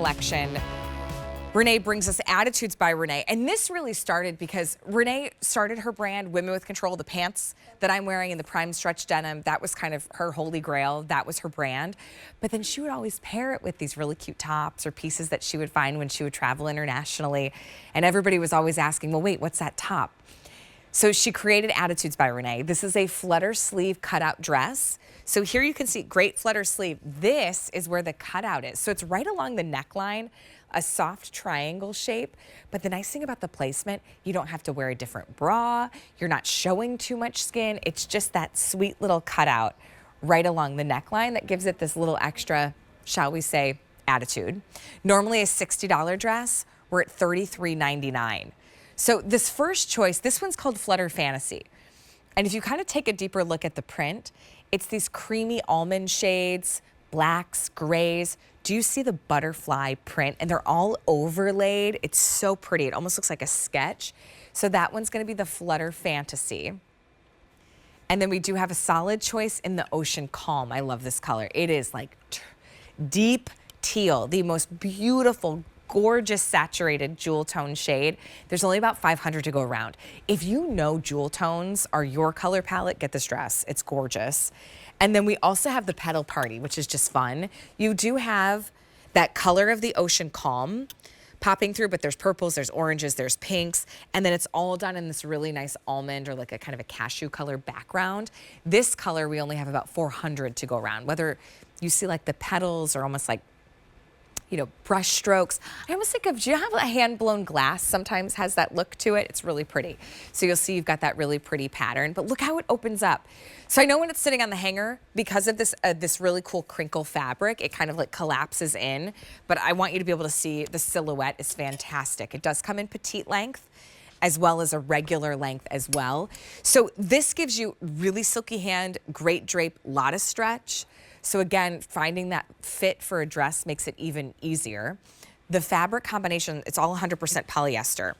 collection. Renee brings us Attitudes by Renee. And this really started because Renee started her brand, Women with Control, the pants that I'm wearing in the prime stretch denim. That was kind of her holy grail. That was her brand. But then she would always pair it with these really cute tops or pieces that she would find when she would travel internationally. And everybody was always asking, well, wait, what's that top? So she created Attitudes by Renee. This is a flutter sleeve cutout dress. So here you can see great flutter sleeve. This is where the cutout is. So it's right along the neckline, a soft triangle shape. But the nice thing about the placement, you don't have to wear a different bra. You're not showing too much skin. It's just that sweet little cutout right along the neckline that gives it this little extra, shall we say, attitude. Normally a $60 dress, we're at $33.99. So this first choice, this one's called Flutter Fantasy. And if you kind of take a deeper look at the print, it's these creamy almond shades, blacks, grays. Do you see the butterfly print? And they're all overlaid. It's so pretty. It almost looks like a sketch. So that one's gonna be the Flutter Fantasy. And then we do have a solid choice in the Ocean Calm. I love this color. It is like deep teal, the most beautiful, gorgeous saturated jewel tone shade. There's only about 500 to go around. If you know jewel tones are your color palette, get this dress. It's gorgeous. And then we also have the Petal Party, which is just fun. You do have that color of the Ocean Calm popping through, but there's purples, there's oranges, there's pinks, and then it's all done in this really nice almond or like a kind of a cashew color background. This color, we only have about 400 to go around. Whether you see like the petals or almost like, you know, brush strokes. I almost think of, do you have a hand-blown glass sometimes has that look to it? It's really pretty. So you'll see you've got that really pretty pattern, but look how it opens up. So I know when it's sitting on the hanger, because of this this really cool crinkle fabric, it kind of like collapses in, but I want you to be able to see the silhouette is fantastic. It does come in petite length as well as a regular length as well. So this gives you really silky hand, great drape, lot of stretch. So again, finding that fit for a dress makes it even easier. The fabric combination, it's all 100% polyester,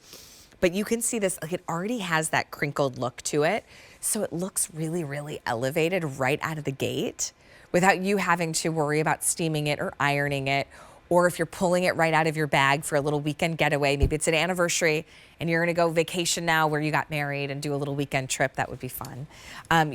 but you can see this, like it already has that crinkled look to it. So it looks really, really elevated right out of the gate without you having to worry about steaming it or ironing it. Or if you're pulling it right out of your bag for a little weekend getaway, maybe it's an anniversary and you're gonna go vacation now where you got married and do a little weekend trip, that would be fun.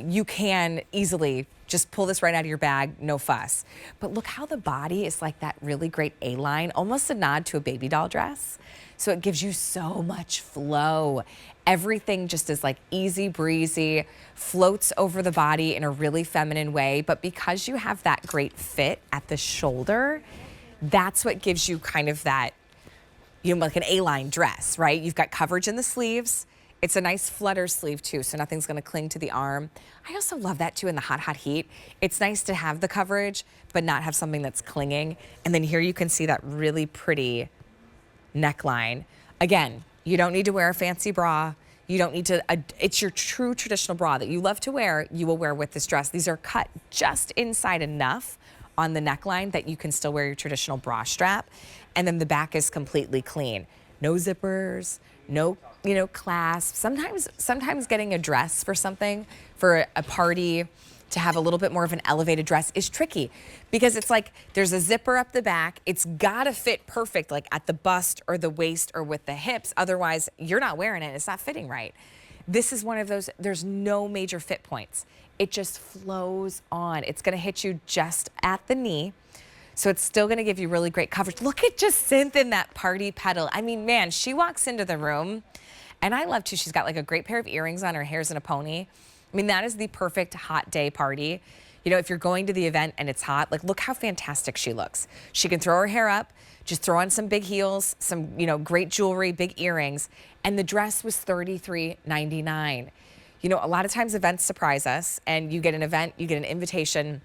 You can easily just pull this right out of your bag, no fuss. But look how the body is like that really great A-line, almost a nod to a baby doll dress. So it gives you so much flow. Everything just is like easy breezy, floats over the body in a really feminine way. But because you have that great fit at the shoulder, that's what gives you kind of that, you know, like an A-line dress, right? You've got coverage in the sleeves. It's a nice flutter sleeve too, so nothing's gonna cling to the arm. I also love that too in the hot, hot heat. It's nice to have the coverage, but not have something that's clinging. And then here you can see that really pretty neckline. Again, you don't need to wear a fancy bra. You don't need to, it's your true traditional bra that you love to wear, you will wear with this dress. These are cut just inside enough on the neckline that you can still wear your traditional bra strap. And then the back is completely clean. No zippers, no, you know, clasps. Sometimes getting a dress for something, for a party, to have a little bit more of an elevated dress is tricky because it's like there's a zipper up the back. It's gotta fit perfect, like at the bust or the waist or with the hips. Otherwise, you're not wearing it. It's not fitting right. This is one of those, there's no major fit points. It just flows on. It's gonna hit you just at the knee. So it's still gonna give you really great coverage. Look at Jacinth in that party petal. I mean, man, she walks into the room, and I love too, she's got like a great pair of earrings on, her hair's in a pony. I mean, that is the perfect hot day party. You know, if you're going to the event and it's hot, like look how fantastic she looks. She can throw her hair up, just throw on some big heels, some, you know, great jewelry, big earrings, and the dress was $33.99. You know, a lot of times events surprise us, and you get an event, you get an invitation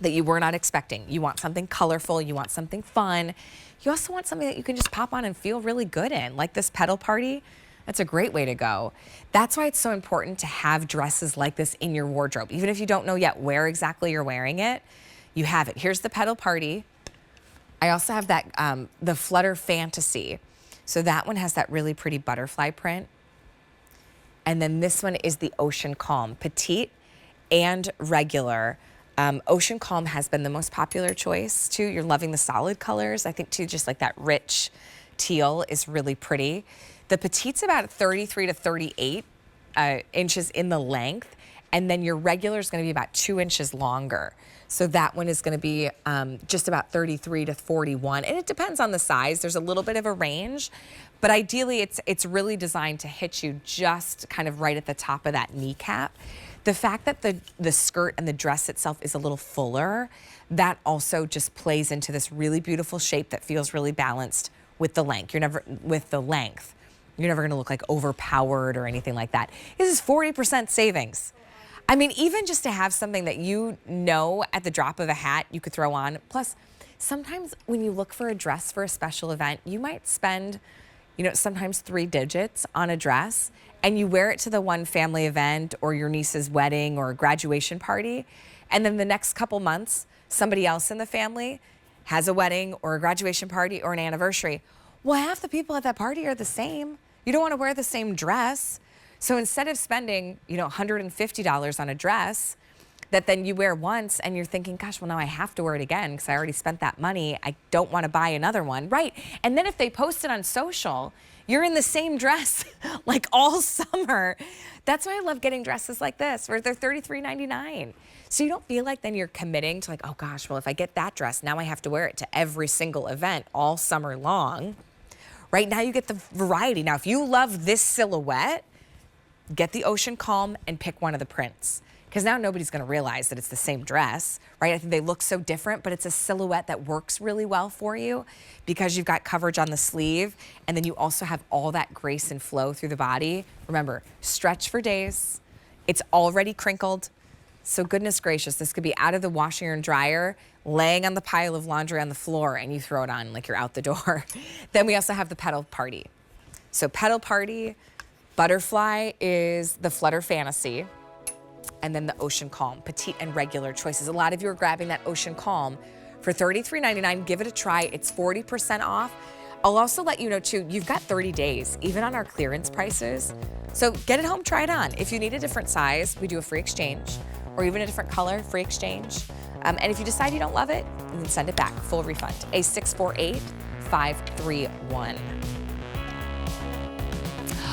that you were not expecting. You want something colorful, you want something fun. You also want something that you can just pop on and feel really good in, like this Petal Party. That's a great way to go. That's why it's so important to have dresses like this in your wardrobe. Even if you don't know yet where exactly you're wearing it, you have it. Here's the Petal Party. I also have that, the Flutter Fantasy. So that one has that really pretty butterfly print. And then this one is the Ocean Calm, petite and regular. Ocean Calm has been the most popular choice too. You're loving the solid colors. I think too, just like that rich teal is really pretty. The petite's about 33 to 38 inches in the length, and then your regular is going to be about 2 inches longer. So that one is going to be just about 33 to 41, and it depends on the size. There's a little bit of a range, but ideally it's really designed to hit you just kind of right at the top of that kneecap. The fact that the skirt and the dress itself is a little fuller, that also just plays into this really beautiful shape that feels really balanced with the length. You're never going to look like overpowered or anything like that. This is 40% savings. I mean, even just to have something that you know at the drop of a hat you could throw on. Plus, sometimes when you look for a dress for a special event, you might spend, sometimes 3 digits on a dress, and you wear it to the one family event or your niece's wedding or graduation party, and then the next couple months, somebody else in the family has a wedding or a graduation party or an anniversary. Well, half the people at that party are the same. You don't want to wear the same dress. So instead of spending, $150 on a dress that then you wear once and you're thinking, gosh, well, now I have to wear it again because I already spent that money. I don't want to buy another one. Right. And then if they post it on social, you're in the same dress like all summer. That's why I love getting dresses like this where they're $33.99. So you don't feel like then you're committing to like, oh gosh, well, if I get that dress, now I have to wear it to every single event all summer long. Right now you get the variety. Now, if you love this silhouette, get the Ocean Calm and pick one of the prints. Because now nobody's going to realize that it's the same dress, right? I think they look so different, but it's a silhouette that works really well for you because you've got coverage on the sleeve, and then you also have all that grace and flow through the body. Remember, stretch for days. It's already crinkled. So goodness gracious, this could be out of the washer and dryer, laying on the pile of laundry on the floor, and you throw it on like you're out the door. Then we also have the Petal Party. So Petal Party, Butterfly is the Flutter Fantasy, and then the Ocean Calm, petite and regular choices. A lot of you are grabbing that Ocean Calm for $33.99. Give it a try. It's 40% off. I'll also let you know too, you've got 30 days, even on our clearance prices. So get it home, try it on. If you need a different size, we do a free exchange, or even a different color, free exchange. And if you decide you don't love it, you can send it back, full refund. A 648-531.